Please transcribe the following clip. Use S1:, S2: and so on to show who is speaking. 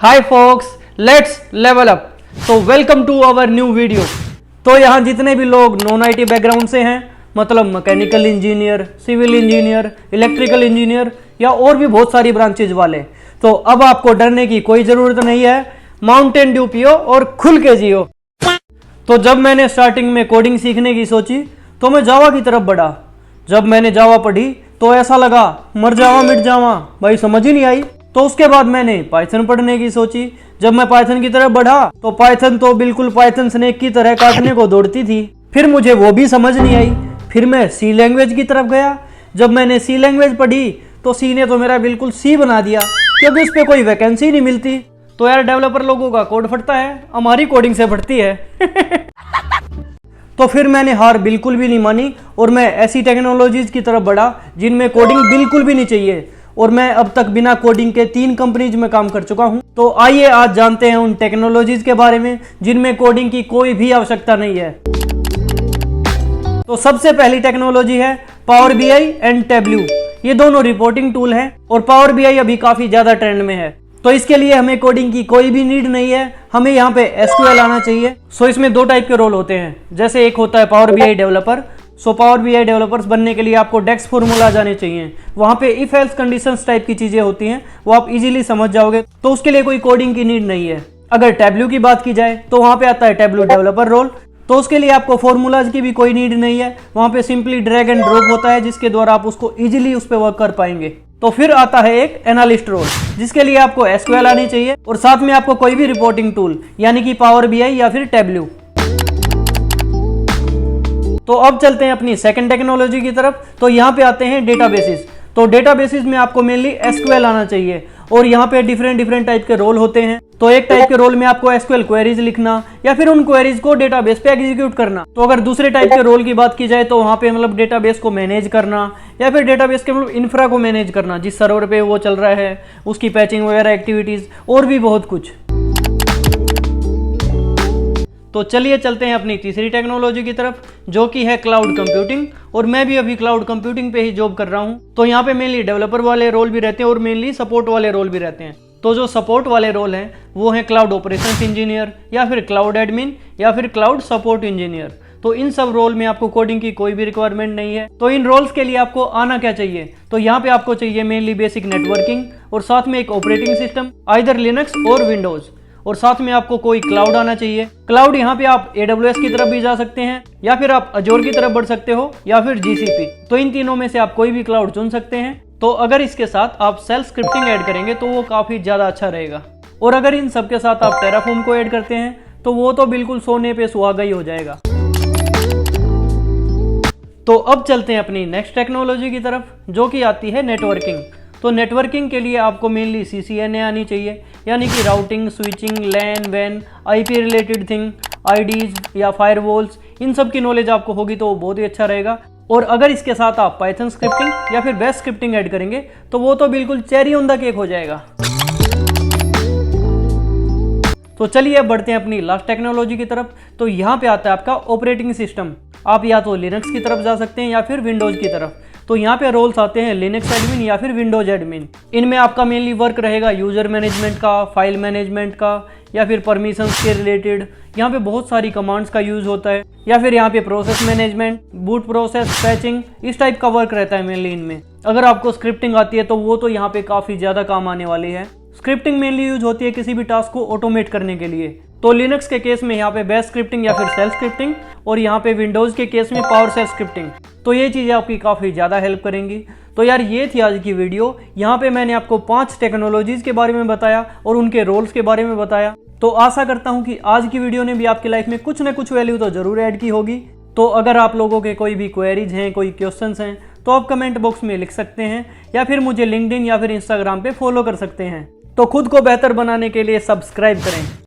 S1: Hi folks, let's level up. तो welcome to our new video. तो यहाँ जितने भी लोग नॉन आईटी बैकग्राउंड से हैं, मतलब mechanical engineer, civil engineer, electrical engineer या और भी बहुत सारी ब्रांचेज वाले, तो अब आपको डरने की कोई ज़रूरत नहीं है। माउंटेन ड्यू पियो और खुल के जियो। तो जब मैंने स्टार्टिंग में कोडिंग सीखने की सोची तो मैं जावा की तरफ बढ़ा। जब मैंने जावा पढ़ी तो ऐसा लगा मर जावा मिट जावा, भाई समझ ही नहीं आई। तो उसके बाद मैंने पाइथन पढ़ने की सोची। जब मैं पाइथन की तरफ बढ़ा तो पाइथन तो बिल्कुल पाइथन स्नेक की तरह काटने को दौड़ती थी। फिर मुझे वो भी समझ नहीं आई। फिर मैं सी लैंग्वेज की तरफ गया। जब मैंने सी लैंग्वेज पढ़ी तो सी ने तो मेरा बिल्कुल सी बना दिया, क्योंकि उस पर कोई वैकेंसी नहीं मिलती। तो यार डेवलपर लोगों का कोड फटता है, हमारी कोडिंग से फटती है। तो फिर मैंने हार बिल्कुल भी नहीं मानी और मैं ऐसी टेक्नोलॉजीज की तरफ बढ़ा जिनमें कोडिंग बिल्कुल भी नहीं चाहिए। और मैं अब तक बिना कोडिंग के 3 कंपनीज में काम कर चुका हूं। तो आइए आज जानते हैं उन टेक्नोलॉजीज के बारे में जिनमें कोडिंग की कोई भी आवश्यकता नहीं है। तो सबसे पहली टेक्नोलॉजी है पावर बीआई एंड टैबल्यू। ये दोनों रिपोर्टिंग टूल हैं और पावर बीआई अभी काफी ज्यादा ट्रेंड में है। तो इसके लिए हमें कोडिंग की कोई भी नीड नहीं है, हमें यहाँ पे एसक्यूएल आना चाहिए। सो इसमें 2 टाइप के रोल होते हैं। जैसे एक होता है power BI developer. So power BI developers बनने के लिए आपको डेक्स फॉर्मूला जाने चाहिए। वहाँ पे इफ एल्स कंडीशंस टाइप की चीजें होती हैं, वो आप इजीली समझ जाओगे। तो उसके लिए कोई कोडिंग की नीड नहीं है। अगर टैबल्यू की बात की जाए तो वहाँ पे आता है टैबल्यू डेवलपर रोल। तो उसके लिए आपको फॉर्मूलाज की भी कोई नीड नहीं है। वहाँ पे सिंपली ड्रैग एंड ड्रॉप होता है, जिसके द्वारा आप उसको इजीली उस पर वर्क कर पाएंगे। तो फिर आता है एक एनालिस्ट रोल, जिसके लिए आपको एसक्यूएल आनी चाहिए और साथ में आपको कोई भी रिपोर्टिंग टूल यानी कि पावर बीआई या फिर टैबल्यू। तो अब चलते हैं अपनी सेकंड टेक्नोलॉजी की तरफ। तो यहाँ पे आते हैं डेटाबेसेस। तो डेटाबेसेस में आपको मेनली एसक्यूएल आना चाहिए और यहाँ पे डिफरेंट टाइप के रोल होते हैं। तो एक टाइप के रोल में आपको एसक्यूएल क्वेरीज लिखना या फिर उन क्वेरीज को डेटाबेस पे एग्जीक्यूट करना। तो अगर दूसरे टाइप के रोल की बात की जाए तो वहाँ पे मतलब डेटाबेस को मैनेज करना या फिर डेटाबेस के मतलब इंफ्रा को मैनेज करना, जिस सर्वर पे वो चल रहा है उसकी पैचिंग वगैरह एक्टिविटीज और भी बहुत कुछ। तो चलिए चलते हैं अपनी तीसरी टेक्नोलॉजी की तरफ, जो कि है क्लाउड कंप्यूटिंग। और मैं भी अभी क्लाउड कंप्यूटिंग पे ही जॉब कर रहा हूँ। तो यहाँ पे मेनली डेवलपर वाले रोल भी रहते हैं और मेनली सपोर्ट वाले रोल भी रहते हैं। तो जो सपोर्ट वाले रोल हैं वो हैं क्लाउड ऑपरेशंस इंजीनियर या फिर क्लाउड एडमिन या फिर क्लाउड सपोर्ट इंजीनियर। तो इन सब रोल में आपको कोडिंग की कोई भी रिक्वायरमेंट नहीं है। तो इन रोल्स के लिए आपको आना क्या चाहिए? तो यहाँ पे आपको चाहिए मेनली बेसिक नेटवर्किंग और साथ में एक ऑपरेटिंग सिस्टम, आइदर लिनक्स और विंडोज। और साथ में आपको कोई क्लाउड आना चाहिए। क्लाउड यहाँ पे आप AWS की तरफ भी जा सकते हैं या फिर आप अजोर की तरफ बढ़ सकते हो या फिर GCP। तो इन तीनों में से आप कोई भी क्लाउड चुन सकते हैं। तो अगर इसके साथ आप सेल्फ स्क्रिप्टिंग ऐड करेंगे तो वो काफी ज्यादा अच्छा रहेगा। और अगर इन सब के साथ आप टेराफॉर्म को ऐड करते हैं तो वो तो बिल्कुल सोने पे सुहागा ही हो जाएगा। तो अब चलते हैं अपनी नेक्स्ट टेक्नोलॉजी की तरफ, जो कि आती है नेटवर्किंग। तो नेटवर्किंग के लिए आपको मेनली CCNA आनी चाहिए, यानी कि राउटिंग, स्विचिंग, लैन, वैन, IP रिलेटेड थिंग, IDs या फायरवॉल्स, इन सब की नॉलेज आपको होगी तो बहुत ही अच्छा रहेगा। और अगर इसके साथ आप पाइथन स्क्रिप्टिंग या फिर बेस स्क्रिप्टिंग ऐड करेंगे तो वो तो बिल्कुल चेरी ऑन द केक हो जाएगा। तो चलिए अब बढ़ते हैं अपनी लास्ट टेक्नोलॉजी की तरफ। तो यहाँ पे आता है आपका ऑपरेटिंग सिस्टम। आप या तो लिनक्स की तरफ जा सकते हैं या फिर विंडोज की तरफ। तो यहाँ पे रोल्स आते हैं लिनक्स एडमिन या फिर विंडोज एडमिन। इनमें आपका मेनली वर्क रहेगा यूजर मैनेजमेंट का, फाइल मैनेजमेंट का या फिर परमिशंस के रिलेटेड। यहाँ पे बहुत सारी कमांड्स का यूज होता है या फिर यहाँ पे process management, boot process, patching, इस टाइप का वर्क रहता है मेनली इनमें। अगर आपको स्क्रिप्टिंग आती है तो वो तो यहाँ पे काफी ज्यादा काम आने वाली है। स्क्रिप्टिंग मेनली यूज होती है किसी भी टास्क को ऑटोमेट करने के लिए। तो लिनक्स के केस में यहाँ पे बेस स्क्रिप्टिंग या फिर सेल स्क्रिप्टिंग और यहाँ पे विंडोज के केस में पावर सेल स्क्रिप्टिंग। तो ये चीजें आपकी काफी ज्यादा हेल्प करेंगी। तो यार ये थी आज की वीडियो। यहाँ पे मैंने आपको 5 टेक्नोलॉजीज के बारे में बताया और उनके रोल्स के बारे में बताया। तो आशा करता हूँ कि आज की वीडियो ने भी आपकी लाइफ में कुछ ना कुछ वैल्यू तो जरूर ऐड की होगी। तो अगर आप लोगों के कोई भी क्वेरीज हैं, कोई क्वेश्चंस हैं, तो आप कमेंट बॉक्स में लिख सकते हैं या फिर मुझे लिंक्डइन या फिर इंस्टाग्राम पे फॉलो कर सकते हैं। तो खुद को बेहतर बनाने के लिए सब्सक्राइब करें।